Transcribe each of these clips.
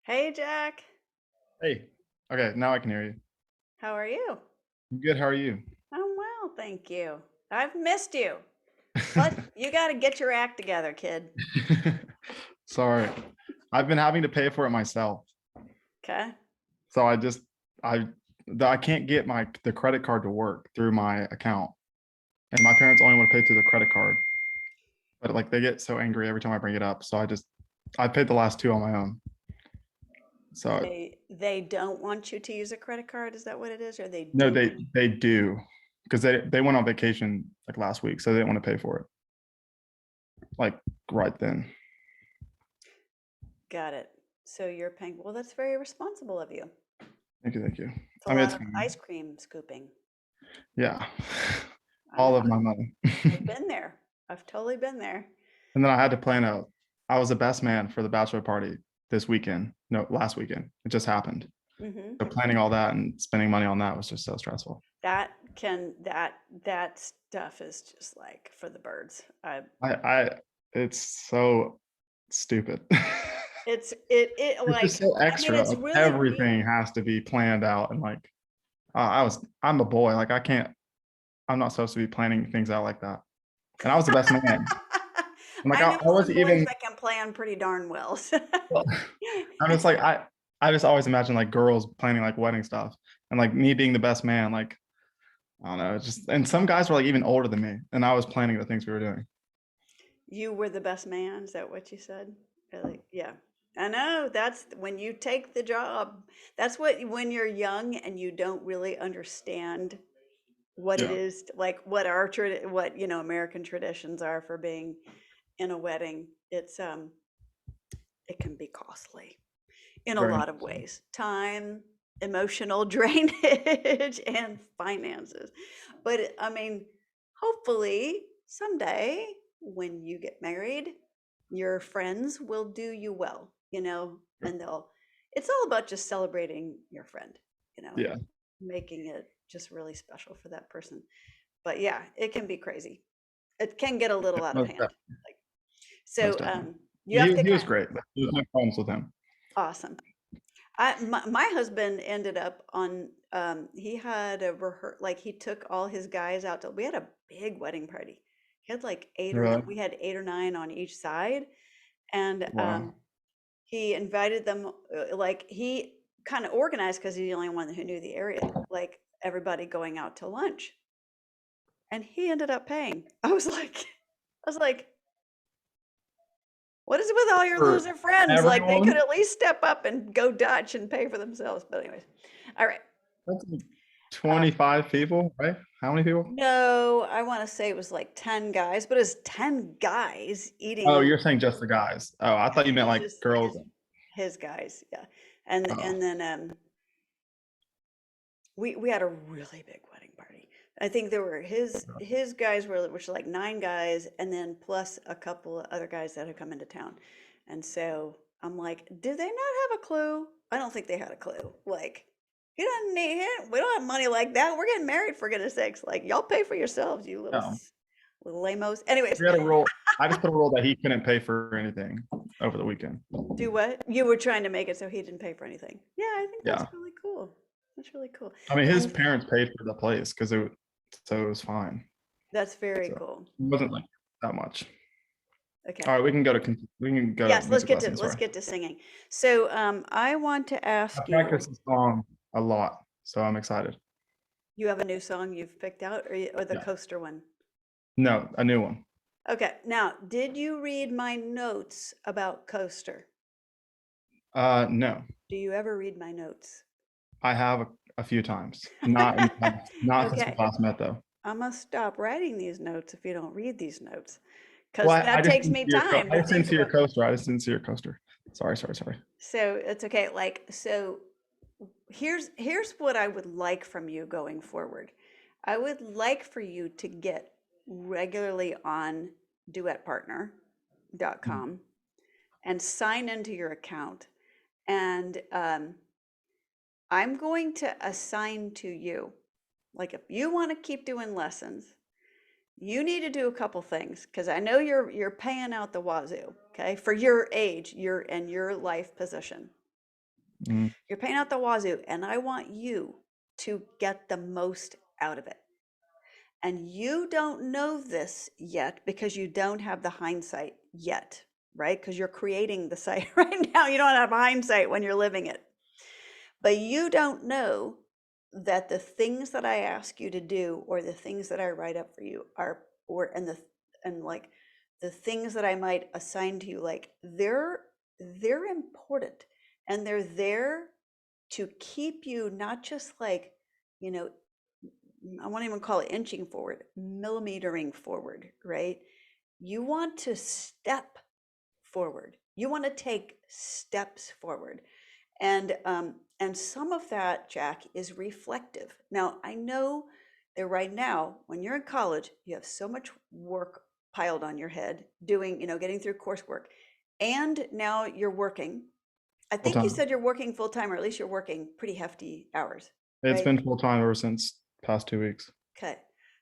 Hey Jack, Hey. Okay, now I can hear you. how are you? I'm good. How are you? I'm well, thank you. I've missed you, but you got to get your act together, kid. Sorry. I've been having to pay for it myself. Okay. So I I can't get the credit card to work through my account. And my parents only want to pay through the credit card. But like they get so angry every time I bring it up. So I paid the last two on my own. So They don't want you to use a credit card. Is that what it is, or they no, do want you? they do because they went on vacation like last week, so they didn't want to pay for it. Like right then. Got it. So you're paying. Well, that's very responsible of you. Thank you, thank you. It's a I mean it's lot of fine. ice cream scooping. Yeah. I All know. of my money. I've been there. I've totally been there. And then I was the best man for the bachelor party this weekend. No, last weekend. It just happened. hmm So planning all that and spending money on that was just so stressful. that stuff is just like for the birds. I it's so stupid. It It's just like so I mean extra. it's Like really everything neat. has to be planned out and like I'm a boy. Like I'm not supposed to be planning things out like that. And I was the best man. And like I know I some wasn't boys even that can plan pretty darn well. So well, I'm just like I just always imagine like girls planning like wedding stuff and like me being the best man. Like I don't know. It's just and some guys were like even older than me, and I was planning the things we were doing. you were the best man, is that what you said? Really? Yeah. I know that's when you take the job. That's what when you're young and you don't really understand what it Yeah, is like what American traditions are for being in a wedding. It can be costly in a very lot of interesting. ways. Time, emotional drainage, and finances. But I mean, hopefully someday when you get married, your friends will do you well, and it's all about just celebrating your friend, and Yeah, making it just really special for that person. But yeah, it can be crazy. It can get a little out of most hand. definitely, Like, most so definitely. you have to He was kind great. There's no problems with him. awesome. My husband ended up on he had a like he took all his guys out to we had a big wedding party. He had like eight or nine, Really? we had eight or nine on each side, and Wow. he invited them like he kind of organized because he's the only one who knew the area, like everybody going out to lunch, and he ended up paying. I was like, what is it with all your For loser friends? Like they could everyone, at least step up and go Dutch and pay for themselves. But anyways, all right. that's like Uh, 25 people, right? How many people? no, I want to say it was like 10 guys, but it's 10 guys Oh, eating. you're saying just the guys. Oh, I thought you Yeah, meant it's like just girls. his guys, yeah. And Oh, then we had a really big wedding party. I think there were his guys were which like 9 guys, and then plus a couple of other guys that had come into town. And so I'm like, do they not have a clue? I don't think they had a clue. Like, you don't need it. We don't have money like that. We're getting married for goodness sakes. Like, y'all pay for yourselves, you no. little lamos. Anyways, We had a rule. I just put a rule that he couldn't pay for anything over the weekend. do what? You were trying to make it so he didn't pay for anything. Yeah, I think that's Yeah. really cool. That's really cool. I mean, his And parents paid for the place so it was fine. that's very So it cool. wasn't like that much. All Okay. right, we can go to Yes, music lessons. let's Sorry, get to singing. So, I want to I ask you, practice the song a lot, so I'm excited. you have a new song you've picked out, or the Yeah, coaster one? no, a new one. Okay. Now, did you read my notes about coaster? No, Do you ever read my notes? I have a few times, not in the past, not since we Okay. last met though. I'm gonna stop writing these notes if you don't read these notes, because Well, that I just takes didn't me see your time I to just didn't think see your about. coaster. I just didn't see your coaster. Sorry. So it's okay. Like, so here's what I would like from you going forward. I would like for you to get regularly on Mhm. duetpartner.com and sign into your account. And I'm going to assign to you, like if you want to keep doing lessons, you need to do a couple things because I know you're paying out the wazoo, okay, for your age, your and your life position. Mm. You're paying out the wazoo, and I want you to get the most out of it. And you don't know this yet because you don't have the hindsight yet, right? Because you're creating the site right now. You don't have hindsight when you're living it. But you don't know that the things that I ask you to do or the things that I write up for you are and like the things that I might assign to you, like they're important, and they're there to keep you not just like, you know, I won't even call it inching forward, millimetering forward, right? You want to step forward. You want to take steps forward. And some of that, Jack, is reflective. Now, I know that right now, when you're in college, you have so much work piled on your head, doing, getting through coursework. And now you're working. I Full think you time. said you're working full time, or at least you're working pretty hefty hours, It's right? been full time ever since past 2 weeks. Okay.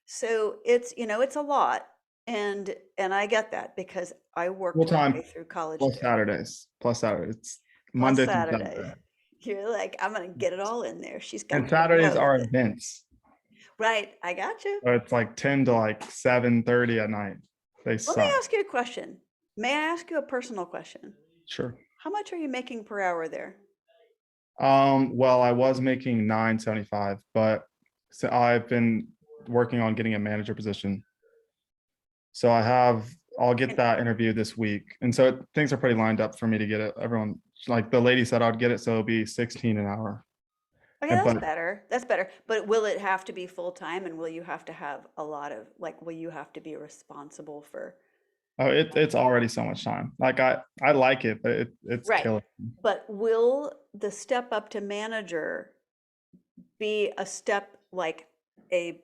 So it's a lot. And I get that because I Full worked my way time through college plus too. Saturdays. Plus Saturdays. It's Plus Monday through Saturdays. Saturday. You're like, I'm gonna get it all in there. She's got And the Saturdays nose. are events. Right, I got you. So it's like 10 to like 7:30 at night. They Let me suck. ask you a question. May I ask you a personal question? Sure. How much are you making per hour there? Well, I was making 9.75, but so I've been working on getting a manager position. So I'll get And, that interview this week. And so things are pretty lined up for me to get it. Everyone, like the lady said, I'd get it. So it'll be 16 an hour. okay, And that's but better. That's better. But will it have to be full time, and will you have to have a lot of like, will you have to be responsible for? it's already so much time. Like I like it, but it's Right. killing me. But will the step up to manager be a step like a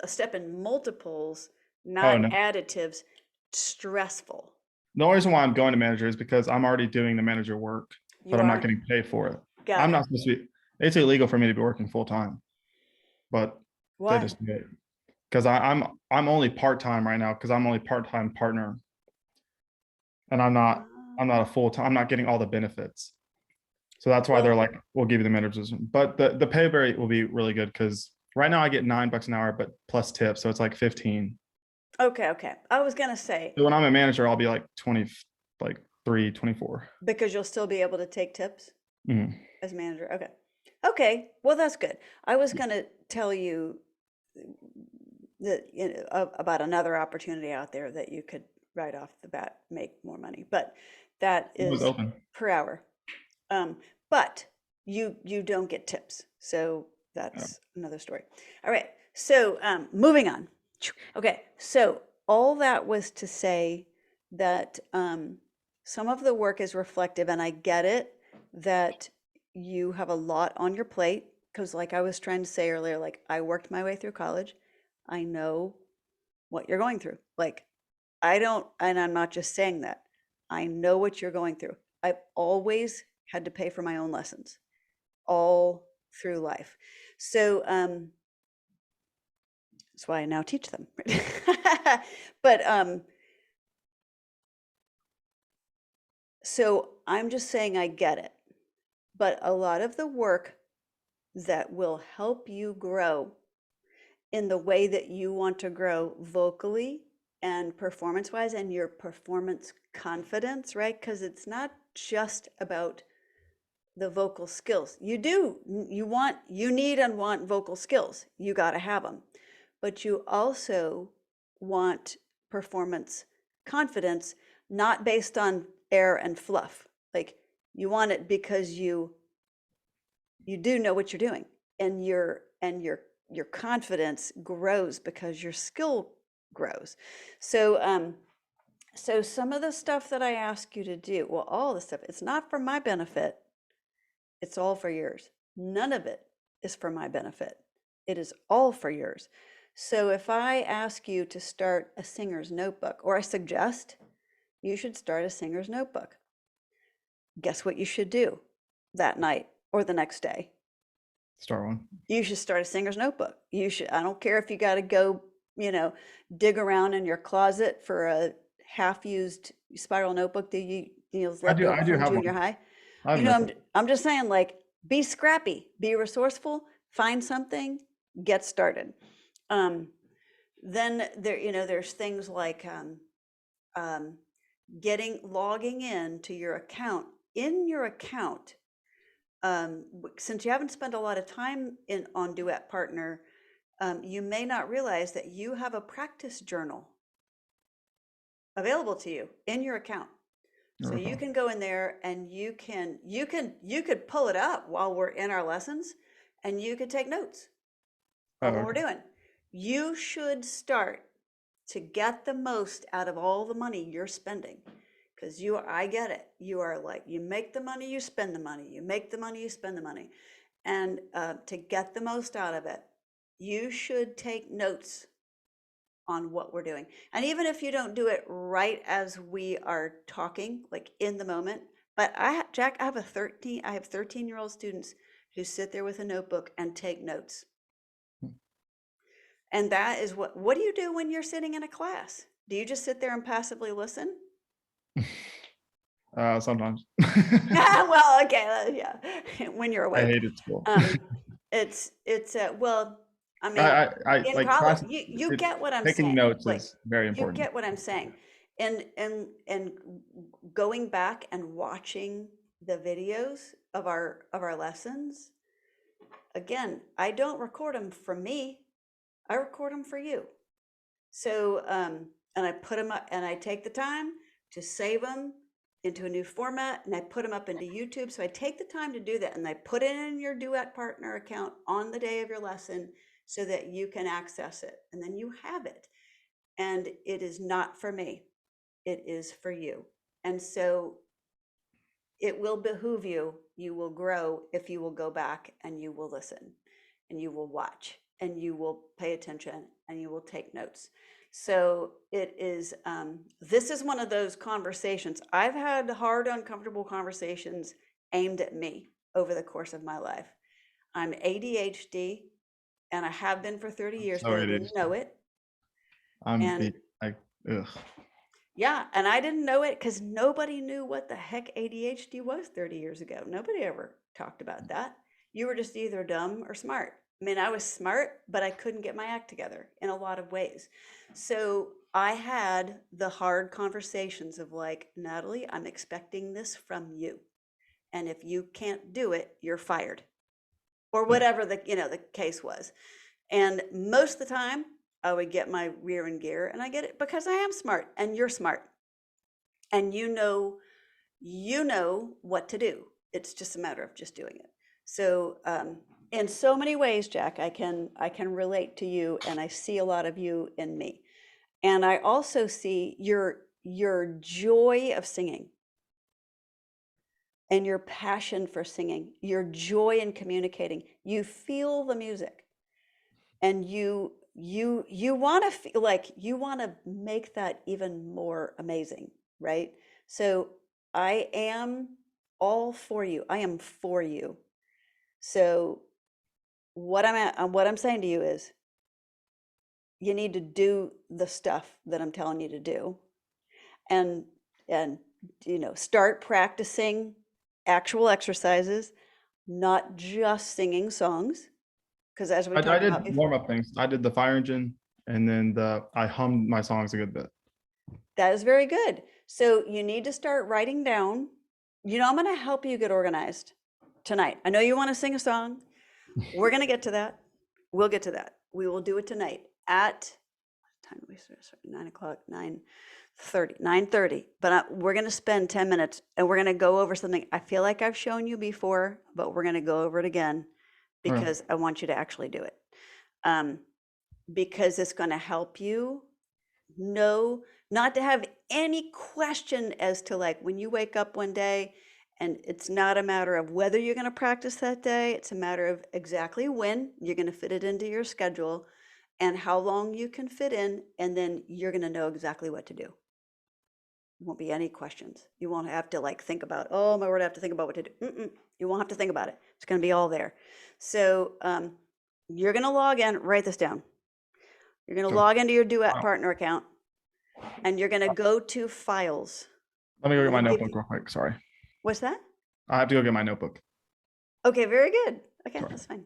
step in multiples, Oh not no. additives, stressful? The only reason why I'm going to manager is because I'm already doing the manager work, but You I'm not are? getting paid for it. Got I'm it. not supposed to be, it's illegal for me to be working full time, but they Why? just do it. Because I'm only part-time right now because I'm only part-time partner and I'm not a full-time, I'm not getting all the benefits. So that's why they're Well, like, we'll give you the manager position. But the pay rate will be really good because right now I get $9 an hour, but plus tips. So it's like 15. okay, okay. I was gonna say, So when I'm a manager, I'll be like 20, like 3, 24. because you'll still be able to take tips Mhm. as manager. Okay. Okay. Well, that's good. I was gonna tell you that, about another opportunity out there that you could right off the bat make more money, but that It was is open. per hour. Um, but you don't get tips, so Yeah. that's another story. All right, so moving on. Okay, so all that was to say that some of the work is reflective, and I get it that you have a lot on your plate because, like I was trying to say earlier, like I worked my way through college. I know what you're going through. Like I don't, and I'm not just saying that. I know what you're going through. I've always had to pay for my own lessons all through life. So that's why I now teach them. But so I'm just saying I get it. But a lot of the work that will help you grow in the way that you want to grow vocally and performance wise and your performance confidence, right? Because it's not just about the vocal skills. You need and want vocal skills. You got to have them. But you also want performance confidence, not based on air and fluff. Like you want it because you do know what you're doing, and your confidence grows because your skill grows. So some of the stuff that I ask you to do, well, all the stuff, it's not for my benefit. It's all for yours. None of it is for my benefit. It is all for yours. So if I ask you to start a singer's notebook, or I suggest you should start a singer's notebook, guess what you should do that night or the next day? Start one. You should start a singer's notebook. I don't care if you got to go, dig around in your closet for a half-used spiral notebook that you I left do over I do from have junior one. high. I've You know, missed I'm just saying, like, be scrappy, be resourceful, find something, get started. Um, then there, there's things like um, logging in to your account. In your account, since you haven't spent a lot of time on Duet Partner, you may not realize that you have a practice journal available to you in your account. So you can go in there and you could pull it up while we're in our lessons, and you could take notes Oh, on what we're okay. doing. You should start to get the most out of all the money you're spending. Because I get it. You are like, you make the money, you spend the money, you make the money, you spend the money. And to get the most out of it, you should take notes on what we're doing. And even if you don't do it right as we are talking, like in the moment, but Jack, I have 13-year-old students who sit there with a notebook and take notes. And that is what do you do when you're sitting in a class? Do you just sit there and passively listen? Sometimes. Well, okay, yeah, when you're I awake. hated school. Um, well, I mean, I in like college, class. you get what I'm Taking saying. notes Like, is very you important. get what I'm saying. And going back and watching the videos of our lessons, again, I don't record them for me. I record them for you. So, and I put them up and I take the time to save them into a new format and I put them up into YouTube. So I take the time to do that and I put it in your Duet Partner account on the day of your lesson so that you can access it and then you have it. And it is not for me, it is for you. And so it will behoove you, you will grow if you will go back and you will listen and you will watch and you will pay attention and you will take notes. So it is, this is one of those conversations. I've had hard, uncomfortable conversations aimed at me over the course of my life. I'm ADHD and I have been for 30 years, So but I didn't ADHD. know it. I'm And like, ugh. yeah, and I didn't know it because nobody knew what the heck ADHD was 30 years ago. Nobody ever talked about that. You were just either dumb or smart. I mean, I was smart, but I couldn't get my act together in a lot of ways. So I had the hard conversations of like, Natalie, I'm expecting this from you. And if you can't do it, you're fired. Or Yeah. whatever the case was. And most of the time, I would get my rear in gear, and I get it because I am smart and you're smart. And you know what to do. It's just a matter of just doing it. So in so many ways, Jack, I can relate to you and I see a lot of you in me. And I also see your joy of singing and your passion for singing, your joy in communicating. You feel the music and you want to feel like you want to make that even more amazing, right? So I am all for you. I am for you. So what I'm saying to you is you need to do the stuff that I'm telling you to do and and start practicing actual exercises, not just singing songs, because as we I talked did about before, warm up things. I did the fire engine, and then I hummed my songs a good bit. that is very good. So you need to start writing down. I'm going to help you get organized tonight. I know you want to sing a song. We're going to get to that. We'll get to that. We will do it tonight at time we start 9 o'clock, 9:30. But we're going to spend 10 minutes and we're going to go over something I feel like I've shown you before, but we're going to go over it again Okay. because I want you to actually do it. Because it's going to help you know not to have any question as to like when you wake up one day, and it's not a matter of whether you're going to practice that day, it's a matter of exactly when you're going to fit it into your schedule and how long you can fit in, and then you're going to know exactly what to do. Won't be any questions. You won't have to like think about, oh my word, I have to think about what to do. You won't have to think about it. It's going to be all there. So you're going to log in, write this down. You're going to So, log into your Duet Partner account and you're going to go to files. let me go I'm get my going to give notebook you, real quick. Sorry. what's that? I have to go get my notebook. Okay, very good. Okay, Sorry. that's fine.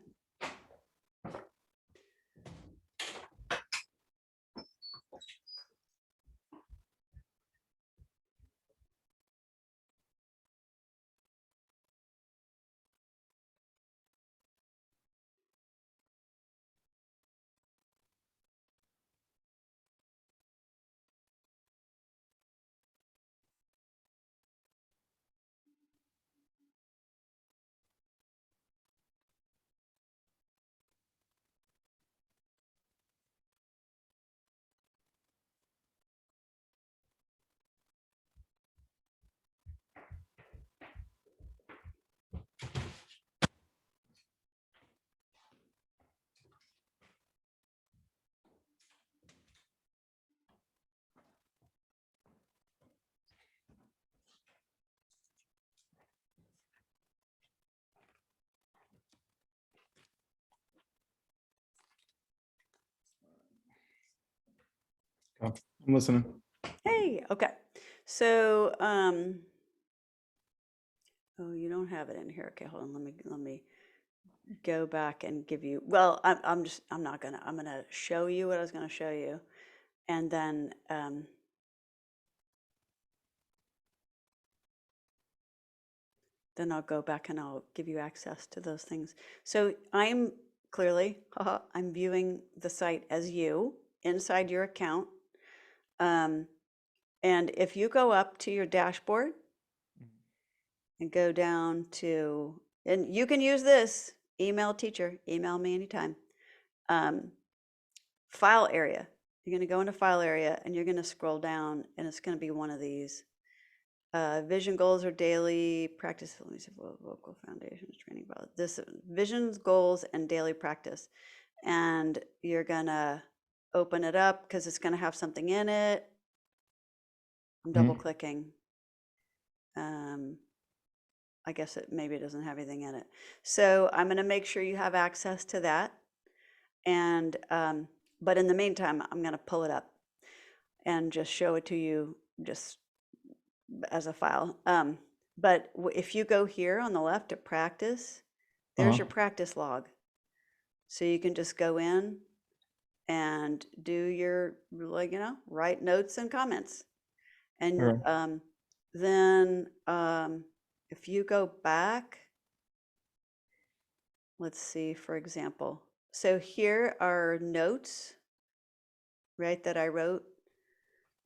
Go. I'm listening. Hey, okay. So, oh, you don't have it in here. Okay, hold on. Let me go back and give you, well, I'm not gonna, I'm gonna show you what I was gonna show you. And then I'll go back and I'll give you access to those things. So I'm clearly, I'm viewing the site as you inside your account. And if you go up to your dashboard and go down to, and you can use this, email teacher, email me anytime. File area. You're going to go into file area and you're going to scroll down and it's going to be one of these. Vision goals or daily practice. Let me see, local foundations training about this visions, goals, and daily practice. And you're gonna open it up because it's gonna have something in it. I'm double clicking. I guess maybe it doesn't have anything in it. So I'm gonna make sure you have access to that. And but in the meantime, I'm gonna pull it up and just show it to you just as a file. But if you go here on the left to practice, there's your practice log. So you can just go in and do your, like, write notes and comments. And then if you go back, let's see, for example, so here are notes, right, that I wrote.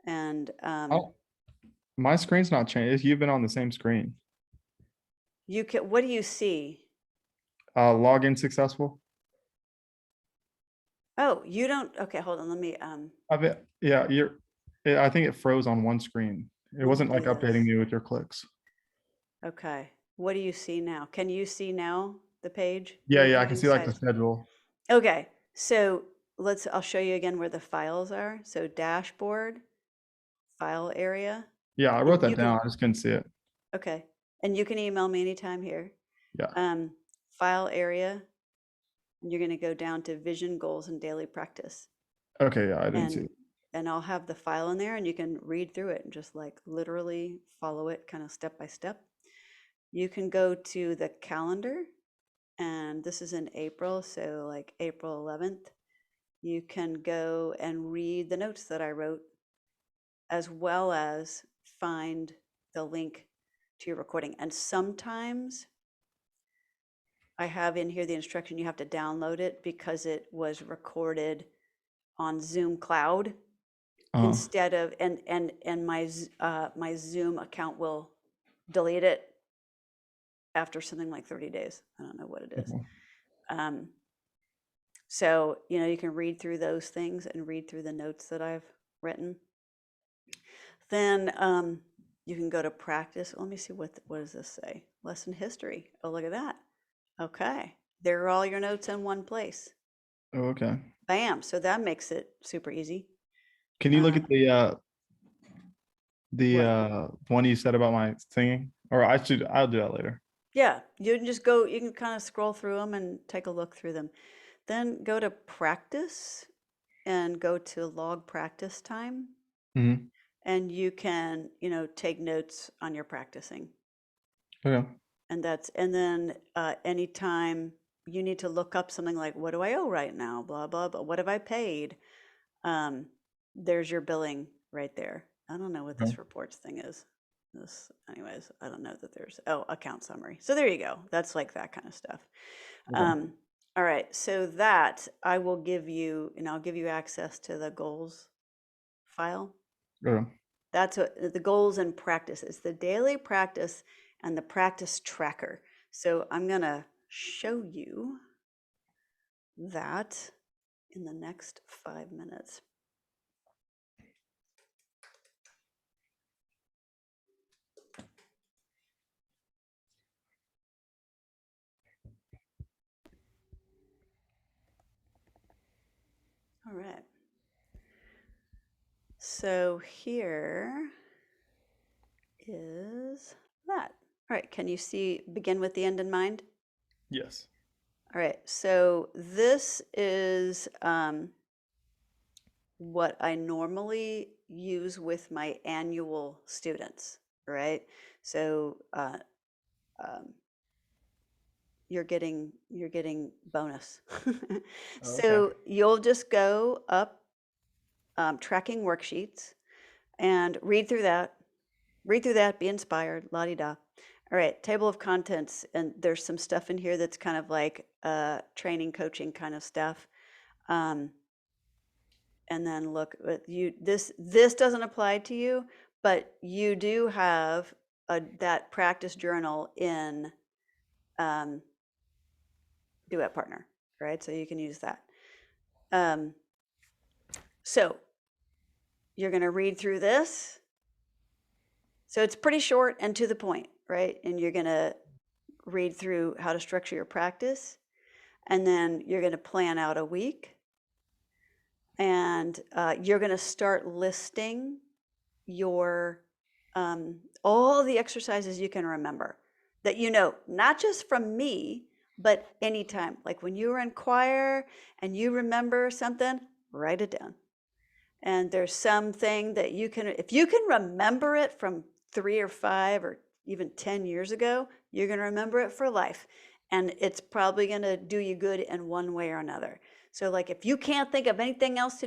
And Oh, my screen's not changed. You've been on the same screen. you can, what do you see? Login successful. Oh, you don't, okay, hold on, Yeah, I think it froze on one screen. It let me wasn't like do this. updating you with your clicks. Okay, what do you see now? Can you see now the page? Yeah, I Anything can see like the inside? schedule. Okay, so I'll show you again where the files are. So dashboard, file area, Yeah, I wrote and that you can, down. I just couldn't see it. okay, and you can email me anytime here. Yeah. File area, and you're gonna go down to vision, goals, and daily practice. Okay, yeah, I didn't see And it. and I'll have the file in there and you can read through it and just like literally follow it kind of step by step. You can go to the calendar, and this is in April, so like April 11th. You can go and read the notes that I wrote, as well as find the link to your recording. And sometimes I have in here the instruction you have to download it because it was recorded on Zoom Cloud instead of, and my Zoom account will delete it after something like 30 days. I don't know what it is. So, you can read through those things and read through the notes that I've written. Then you can go to practice. Let me see, what does this say? Lesson history. Oh, look at that. Okay. There are all your notes in one place. Oh, okay. Bam. So that makes it super easy. Can you look at the What? one you said about my singing? Or I'll do that later. Yeah, you can just go, you can kind of scroll through them and take a look through them. Then go to practice and go to log practice time. And you can, take notes on your practicing. Okay. And then anytime you need to look up something like, what do I owe right now? Blah, blah, blah. What have I paid? Um, there's your billing right there. I don't know what Okay. this reports thing is. Anyways, I don't know that there's, oh, account summary. So there you go. That's like that kind of stuff. Okay. All right. So that I will give you, and I'll give you access to the goals file. Okay. That's what the goals and practices, the daily practice and the practice tracker. So I'm going to show you that in the next 5 minutes. All right. So here is that. All right. Can you see, begin with the end in mind? Yes. All right. So this is what I normally use with my annual students, right? So um, you're getting bonus. Oh, okay. So you'll just go up tracking worksheets and read through that, be inspired, la di da. All right, table of contents, and there's some stuff in here that's kind of like training, coaching kind of stuff. And then look, this doesn't apply to you, but you do have that practice journal in Duet Partner, right? So you can use that. So you're going to read through this. So it's pretty short and to the point, right? And you're going to read through how to structure your practice. And then you're going to plan out a week. And you're going to start listing your all the exercises you can remember that you know, not just from me, but anytime. Like when you were in choir and you remember something, write it down. And there's something that you can, if you can remember it from 3 or 5 or even 10 years ago, you're going to remember it for life. And it's probably going to do you good in one way or another. So like if you can't think of anything else to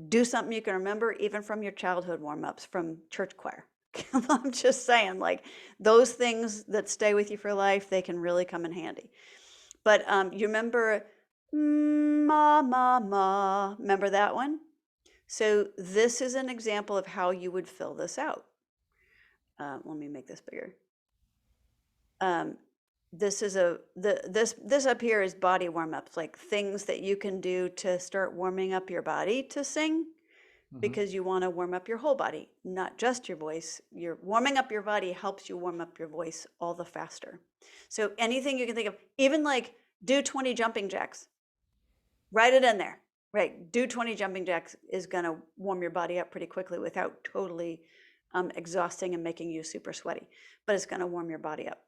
do something you can remember even from your childhood warm-ups from church choir. I'm just saying, like those things that stay with you for life, they can really come in handy. But you remember ma, ma, ma, remember that one? So this is an example of how you would fill this out. Let me make this bigger. This is this up here is body warm-ups, like things that you can do to start warming up your body to sing, because you want to warm up your whole body, not just your voice. You're warming up your body helps you warm up your voice all the faster. So anything you can think of, even like do 20 jumping jacks, write it in there. Right, do 20 jumping jacks is going to warm your body up pretty quickly without totally exhausting and making you super sweaty, but it's going to warm your body up.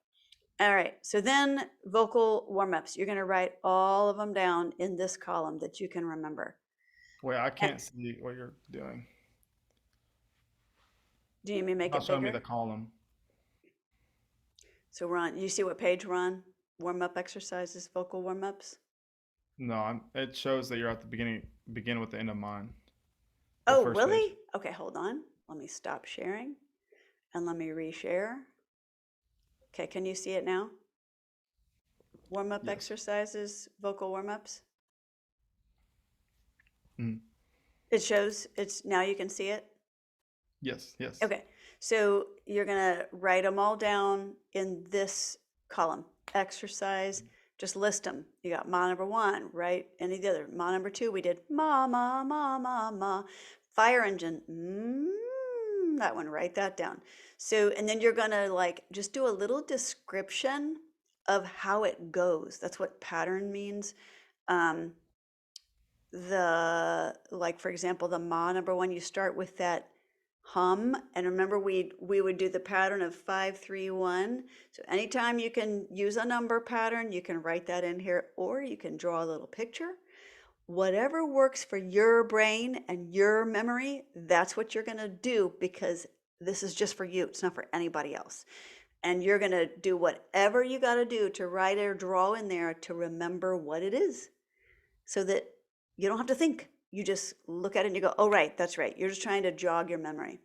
All right, so then vocal warm-ups. You're going to write all of them down in this column that you can remember. Wait, I can't see what you're doing. Do you need me to It's make not it showing me bigger? the column. So we're on, you see what page we're on? Warm-up exercises, vocal warm-ups. No, it shows that you're at the begin with the end of mine. The Oh, first page. really? Okay, hold on. Let me stop sharing and let me reshare. Okay, can you see it now? Warm-up Yes. exercises, vocal warm-ups. Mm. It shows, it's now you can see it. Yes, yes. Okay, so you're gonna write them all down in this column. Exercise, just list them. You got ma number 1, right? Any of the other. Ma number 2, we did ma, ma, ma, ma, ma. Fire engine, that one, write that down. So, and then you're gonna like just do a little description of how it goes. That's what pattern means. Like for example, the ma number 1, you start with that hum, and remember we would do the pattern of 5 3 1. So anytime you can use a number pattern, you can write that in here, or you can draw a little picture. Whatever works for your brain and your memory, that's what you're going to do, because this is just for you, it's not for anybody else. And you're going to do whatever you got to do to write or draw in there to remember what it is so that you don't have to think. You just look at it and you go, oh, right, that's right. You're just trying to jog your memory.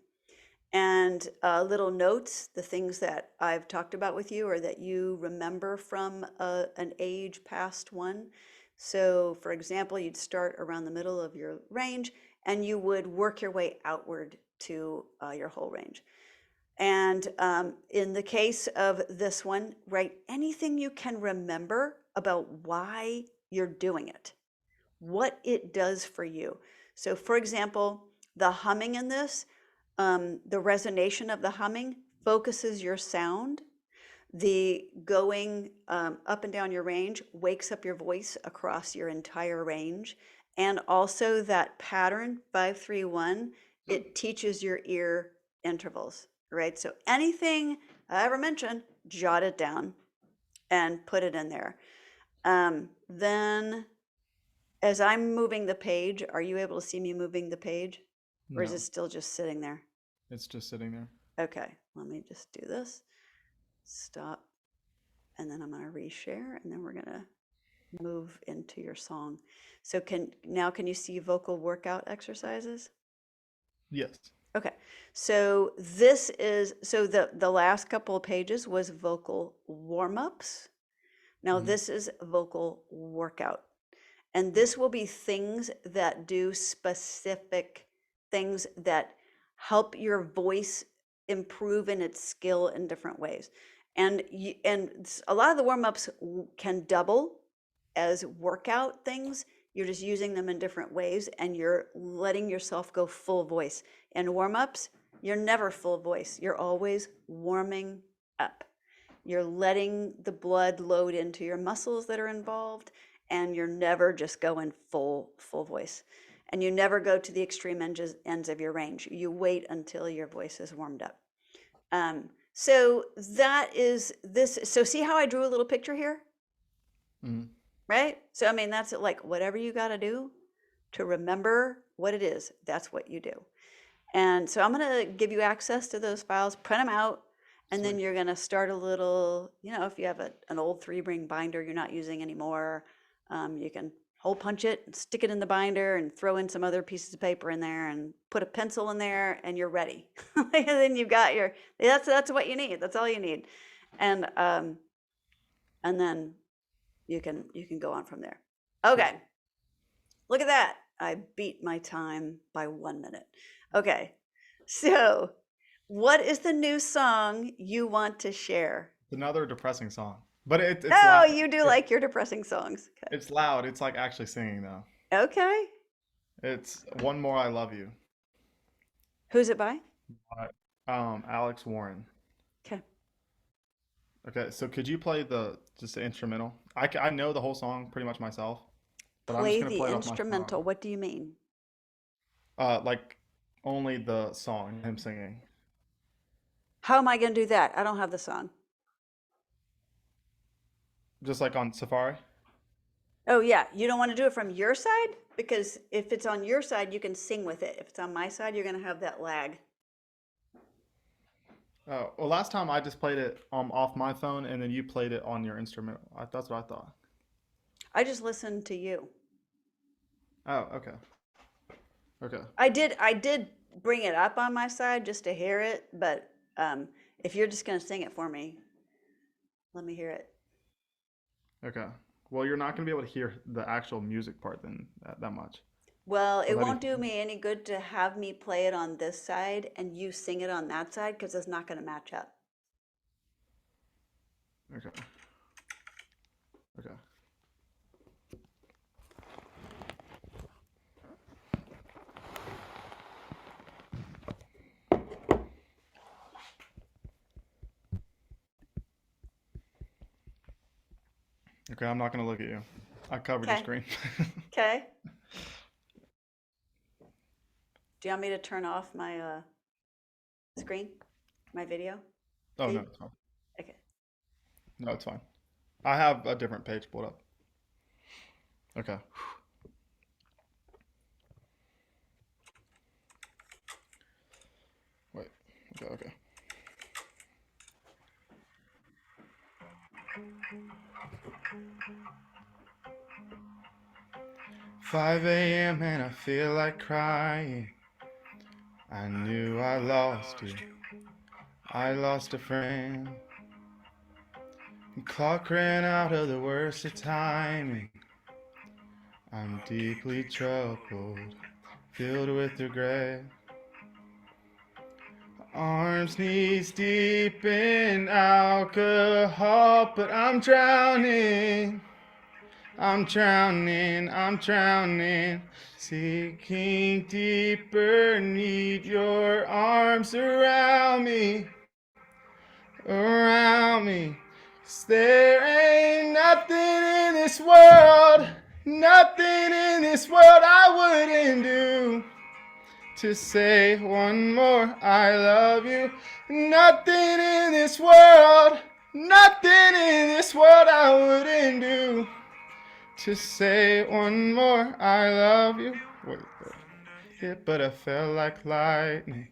And little notes, the things that I've talked about with you or that you remember from an age past one. So, for example, you'd start around the middle of your range and you would work your way outward to your whole range. And in the case of this one, write anything you can remember about why you're doing it, what it does for you. So, for example, the humming in this, the resonation of the humming focuses your sound. The going up and down your range wakes up your voice across your entire range. And also that pattern, 5-3-1, it teaches your ear intervals, right? So anything I ever mention, jot it down and put it in there. Then as I'm moving the page, are you able to see me moving the page? Or is No, it still just sitting there? it's just sitting there. Okay, let me just do this. Stop. And then I'm going to reshare and then we're going to move into your song. So can you see vocal workout exercises? Yes. Okay. So this is the last couple of pages was vocal warm-ups. Now Mhm. this is vocal workout. And this will be things that do specific things that help your voice improve in its skill in different ways. And a lot of the warm-ups can double as workout things. You're just using them in different ways and you're letting yourself go full voice. In warm-ups, you're never full voice. You're always warming up. You're letting the blood load into your muscles that are involved, and you're never just going full voice. And you never go to the extreme ends of your range. You wait until your voice is warmed up. So that is this. So see how I drew a little picture here, Mhm. right? So I mean, that's like whatever you got to do to remember what it is, that's what you do. And so I'm going to give you access to those files, print them out, and then Sweet. you're going to start a little, if you have an old 3-ring binder you're not using anymore, you can hole punch it and stick it in the binder and throw in some other pieces of paper in there and put a pencil in there and you're ready. And then you've got that's what you need. That's all you need. And then you can go on from there. Okay. Look at that. I beat my time by 1 minute. Okay. So, what is the new song you want to share? It's another depressing song, but it's Oh, loud. you do like your depressing songs. Okay. It's loud. It's like actually singing though. Okay. It's One More I Love You Who's it by? by Alex Warren. Okay. Okay, so could you play just the instrumental? I know the whole song pretty much myself, but I'm just Play gonna the play it off my phone. instrumental. What do you mean? Like only the song, him singing. How am I going to do that? I don't have the song. Just like on Safari? Oh, yeah. You don't want to do it from your side? Because if it's on your side, you can sing with it. If it's on my side, you're going to have that lag. Oh, well, last time I just played it off my phone and then you played it on your instrumental. That's what I thought. I just listened to you. Oh, okay. Okay. I did bring it up on my side just to hear it, but if you're just going to sing it for me, let me hear it. Okay. Well, you're not gonna be able to hear the actual music part then that much. Well, Will it that be won't do me any good to have me play it on this side and you sing it on that side because it's not going to match up. okay? Okay. Okay, I'm not gonna look at you. I covered your Okay. screen. Okay. Do you want me to turn off my screen, my video Oh no, feed? it's fine. Okay. No, it's fine. I have a different page pulled up. Okay. Wait. Okay, okay. "5 a.m. and I feel like crying. I knew I lost you. I lost a friend. The clock ran out of the worst of timing. I'm deeply troubled, filled with regret. Arms knees deep in alcohol, but I'm drowning. I'm drowning, I'm drowning. Sinking deeper, need your arms around me. Around me. 'Cause there ain't nothing in this world, nothing in this world I wouldn't do to say one more I love you. Nothing in this world, nothing in this world I wouldn't do to say one more I love you. Wait, hit, but I felt like lightning.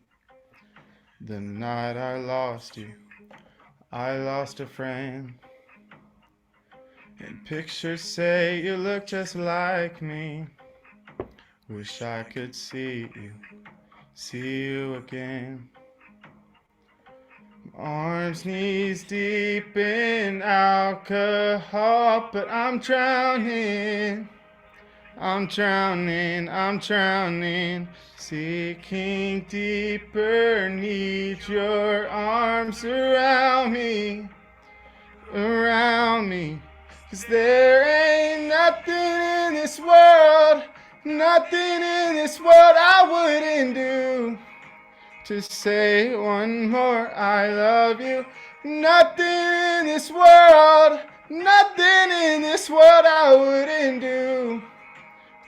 The night I lost you, I lost a friend. And pictures say you look just like me. Wish I could see you again. Arms knees deep in alcohol, but I'm drowning. I'm drowning, I'm drowning. Sinking deeper, need your arms around me. Around me. 'Cause there ain't nothing in this world, nothing in this world I wouldn't do to say one more I love you. Nothing in this world, nothing in this world I wouldn't do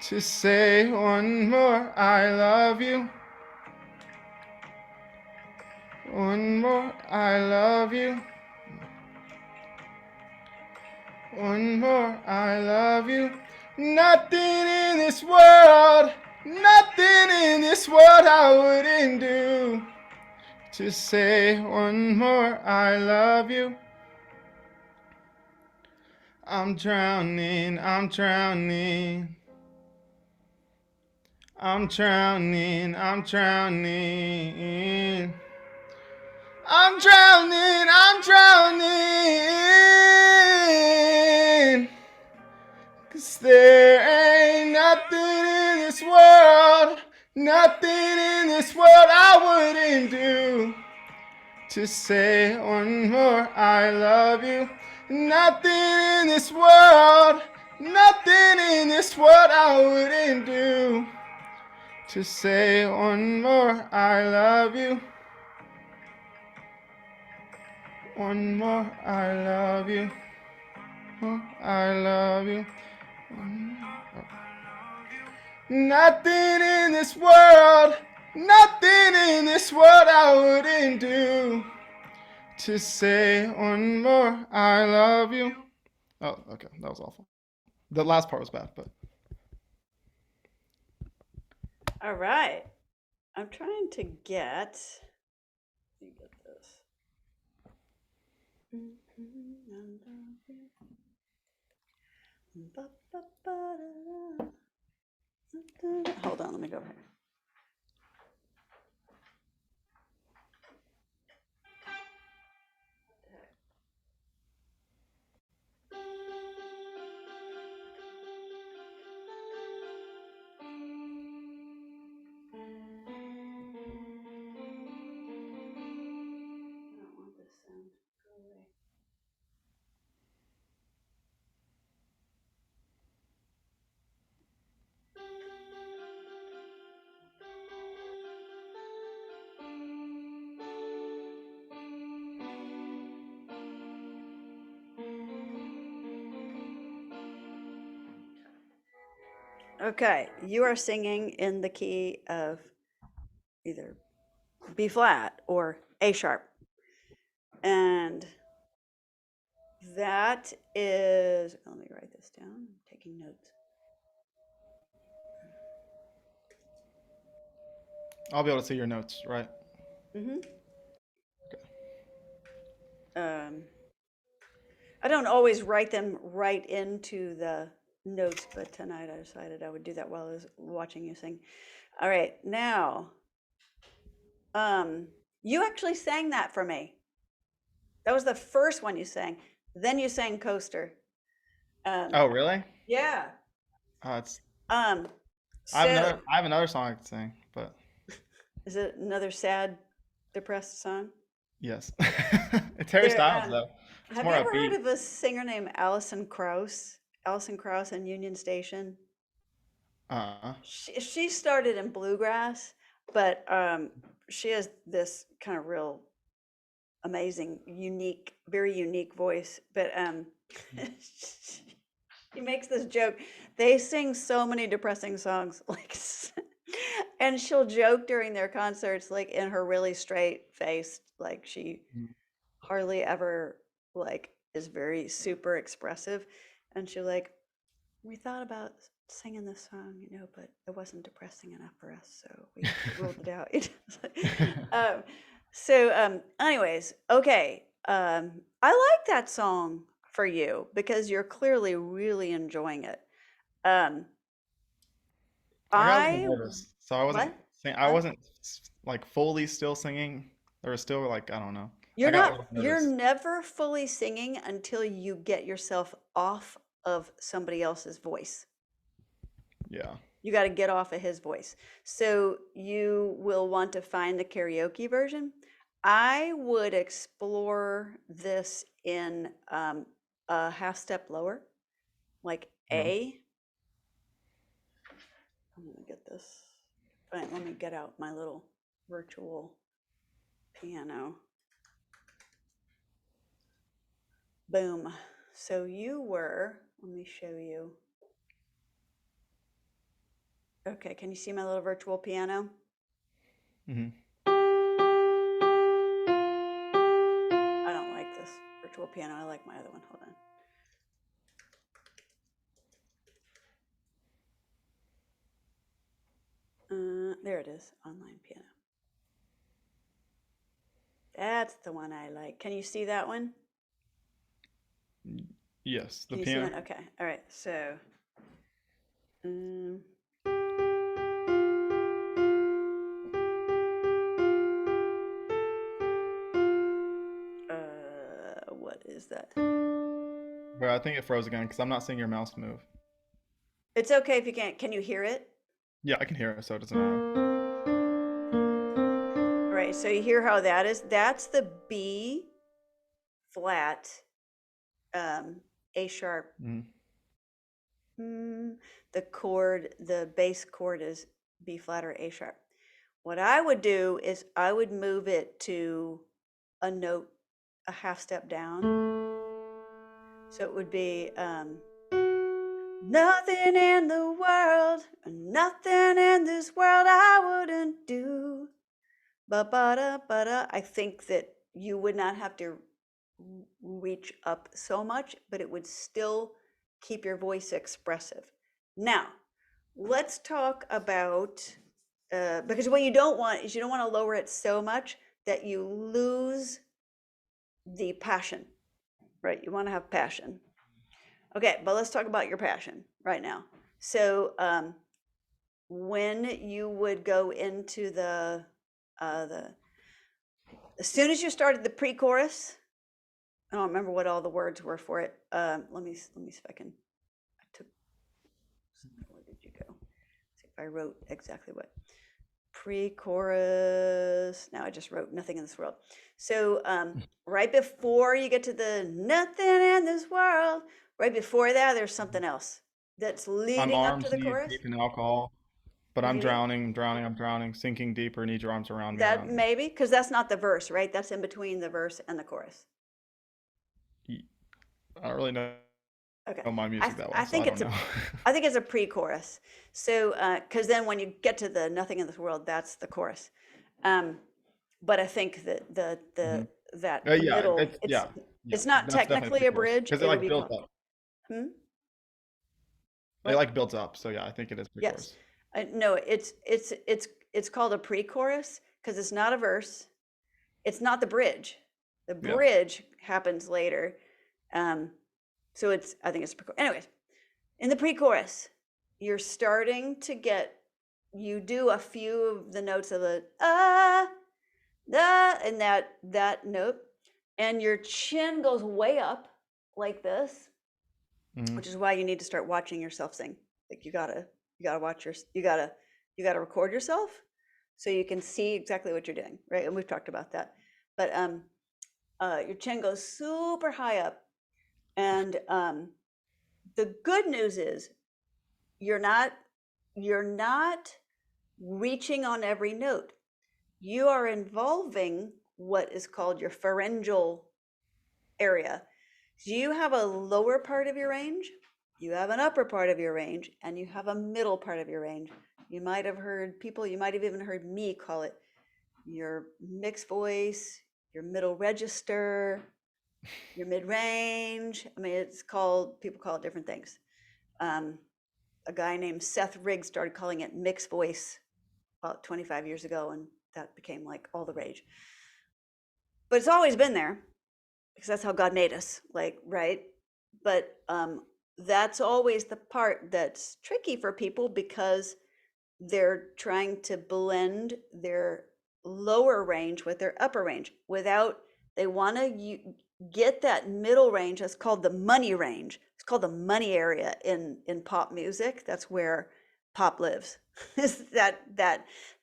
to say one more I love you. One more I love you. One more I love you. Nothing in this world, nothing in this world I wouldn't do to say one more I love you. I'm drowning, I'm drowning. I'm drowning, I'm drowning. I'm drowning, I'm drowning. 'Cause there ain't nothing in this world, nothing in this world I wouldn't do to say one more I love you. Nothing in this world, nothing in this world I wouldn't do to say one more I love you. One more I love you. I love you. Nothing in this world, nothing in this world I wouldn't do to say one more I love you. Oh, okay, that was awful. The last part was bad, but All right. I'm trying to get. Let me get this. Hold on, let me go over here. I don't want this sound. Go away. Okay, you are singing in the key of either B flat or A sharp. And that is, let me write this down. I'm taking notes. I'll be able to see your notes, right? Mm-hmm. Okay. Um, I don't always write them right into the notes, but tonight I decided I would do that while I was watching you sing. All right, now, um, you actually sang that for me. That was the first one you sang. Then you sang Coaster. Um, Oh, really? yeah. It's Um, so I have another song I could sing, but is it another sad, depressed song? yes. It's Harry There, Styles though. It's have you more ever heard upbeat. of a singer named Alison Krauss? Alison Krauss and Union Station? Uh, She started in bluegrass, but she has this kind of real amazing, unique, very unique voice. But she makes this joke. They sing so many depressing songs, like, and she'll joke during their concerts, like in her really straight face, like she hardly ever like is very super expressive, and she'll like, we thought about singing this song, but it wasn't depressing enough for us, so we ruled it out. um, anyways, okay. I like that song for you because you're clearly really enjoying it. Um, I got a little I nervous, so what? I Huh? wasn't like fully still singing. There was still like I don't know. You're I got a not. little You're nervous. never fully singing until you get yourself off of somebody else's voice. Yeah. You got to get off of his voice. So you will want to find the karaoke version. I would explore this in a half step lower, like Yeah. A. I'm going to get this. Fine, let me get out my little virtual piano. Boom. So you were, let me show you. Okay, can you see my little virtual piano? Hmm. I don't like this virtual piano. I like my other one. Hold on. There it is, online piano. That's the one I like. Can you see that one? Yes, the Can you see piano. one? Okay. All right. So, um, what is that? But I think it froze again because I'm not seeing your mouse move. It's okay if you can't. Can you hear it? Yeah, I can hear it, so it doesn't matter. All right. So you hear how that is? That's the B flat, A sharp. Mm. The chord, the bass chord is B flat or A sharp. What I would do is I would move it to a note, a half step down. So it would be nothing in the world, nothing in this world I wouldn't do. Ba-ba-da, ba-da. I think that you would not have to reach up so much, but it would still keep your voice expressive. Now, let's talk about, because what you don't want is you don't want to lower it so much that you lose the passion, right? You want to have passion. Okay, but let's talk about your passion right now. So, when you would go into the as soon as you started the pre-chorus, I don't remember what all the words were for it. Let me see if I can. I took. Where did you go? See if I wrote exactly what pre-chorus. Now I just wrote nothing in this world. So right before you get to the nothing in this world, right before that, there's something else that's I'm leading up to arms the knee chorus. deep in alcohol, but I'm You need drowning, I'm drowning, I'm drowning, sinking deeper. Need your arms around me, that around me. maybe because that's not the verse, right? That's in between the verse and the chorus. I don't really know Okay. my music that I well, so I think don't it's a know. I think it's a pre-chorus. So because then when you get to the nothing in this world, that's the chorus. Um, but I think that Hmm. the that Yeah, middle, yeah. it's not That's definitely technically a pre-chorus bridge. because it It would like be builds called, up. hmm? It What? like builds up. So yeah, I think it is Yes. pre-chorus. No, it's called a pre-chorus because it's not a verse. It's not the bridge. The Yeah. bridge happens later, So I think it's anyways. In the pre-chorus, you're starting to you do a few of the notes of the and that note, and your chin goes way up like this, which is why you need to start watching yourself sing. Like you gotta watch you gotta record yourself so you can see exactly what you're doing, right? And we've talked about that. But your chin goes super high up, and the good news is you're not reaching on every note. You are involving what is called your pharyngeal area. So you have a lower part of your range, you have an upper part of your range, and you have a middle part of your range. You might have heard people, you might have even heard me call it your mixed voice, your middle register, your mid range. I mean, people call it different things. A guy named Seth Riggs started calling it mixed voice about 25 years ago, and that became like all the rage. But it's always been there because that's how God made us, like, right? But that's always the part that's tricky for people because they're trying to blend their lower range with their upper range without, they want to get that middle range. That's called the money range. It's called the money area in pop music. That's where pop lives. Is that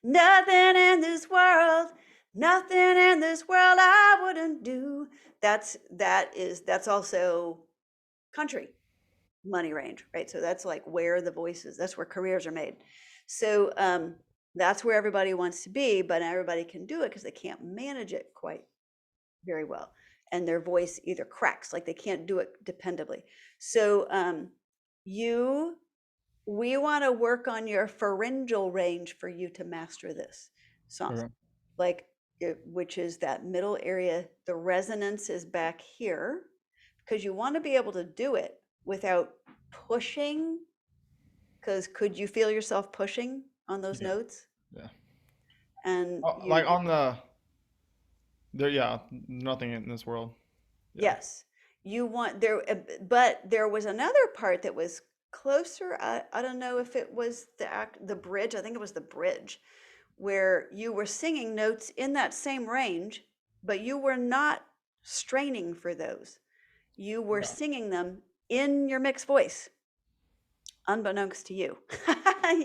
nothing in this world, nothing in this world I wouldn't do. That's also country money range, right? So that's like where the voices, that's where careers are made. So that's where everybody wants to be, but everybody can do it because they can't manage it quite very well. And their voice either cracks, like they can't do it dependably. So we want to work on your pharyngeal range for you to master this song. Okay. Like, which is that middle area. The resonance is back here because you want to be able to do it without pushing. Because could you feel yourself pushing on those Yeah. notes? Yeah. And Like on yeah, nothing in this world. Yeah. yes, you want there, but there was another part that was closer. I don't know if it was the bridge. I think it was the bridge where you were singing notes in that same range, but you were not straining for those. You were Yeah. singing them in your mixed voice, unbeknownst to you,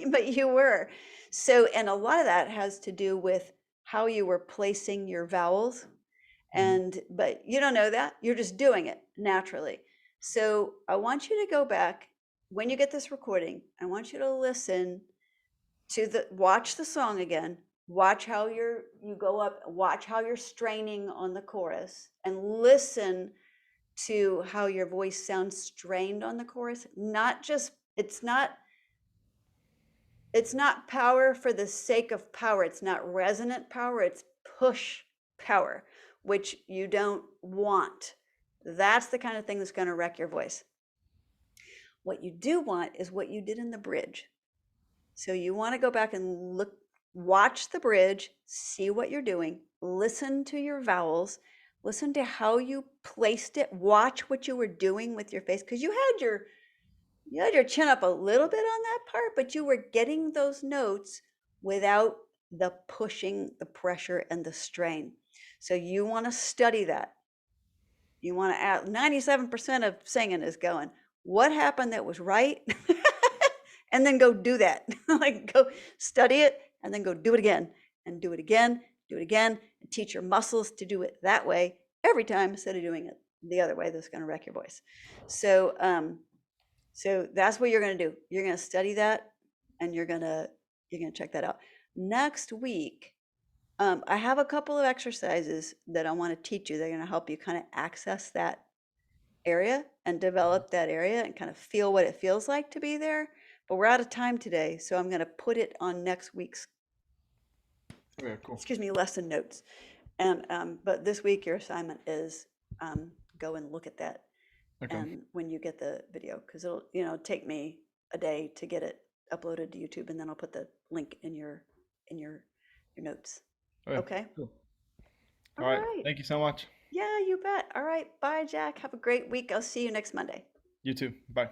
but you were. So, and a lot of that has to do with how you were placing your vowels. But you don't know that. You're just doing it naturally. So I want you to go back when you get this recording. I want you to listen to watch the song again. Watch how you go up, watch how you're straining on the chorus, and listen to how your voice sounds strained on the chorus. Not just, it's not power for the sake of power. It's not resonant power, it's push power, which you don't want. That's the kind of thing that's going to wreck your voice. What you do want is what you did in the bridge. So you want to go back and watch the bridge, see what you're doing, listen to your vowels, listen to how you placed it, watch what you were doing with your face, because you had your chin up a little bit on that part, but you were getting those notes without the pushing, the pressure, and the strain. So you want to study that. You want to add 97% of singing is going, what happened that was right? And then go do that. Like go study it and then go do it again and do it again, do it again, and teach your muscles to do it that way every time instead of doing it the other way. That's going to wreck your voice. So, so that's what you're going to do. You're going to study that and you're going to check that out. Next week, I have a couple of exercises that I want to teach you. They're going to help you kind of access that area and develop that area and kind of feel what it feels like to be there. But we're out of time today, so I'm going to put it on next week's, Okay, cool. lesson notes. And but this week your assignment is go and look at that. Okay. And when you get the video, because it'll take me a day to get it uploaded to YouTube, and then I'll put the link in your notes. Okay. Cool. All All right. right. Thank you so much. Yeah, you bet. All right. Bye, Jack. Have a great week. I'll see you next Monday. You too. Bye.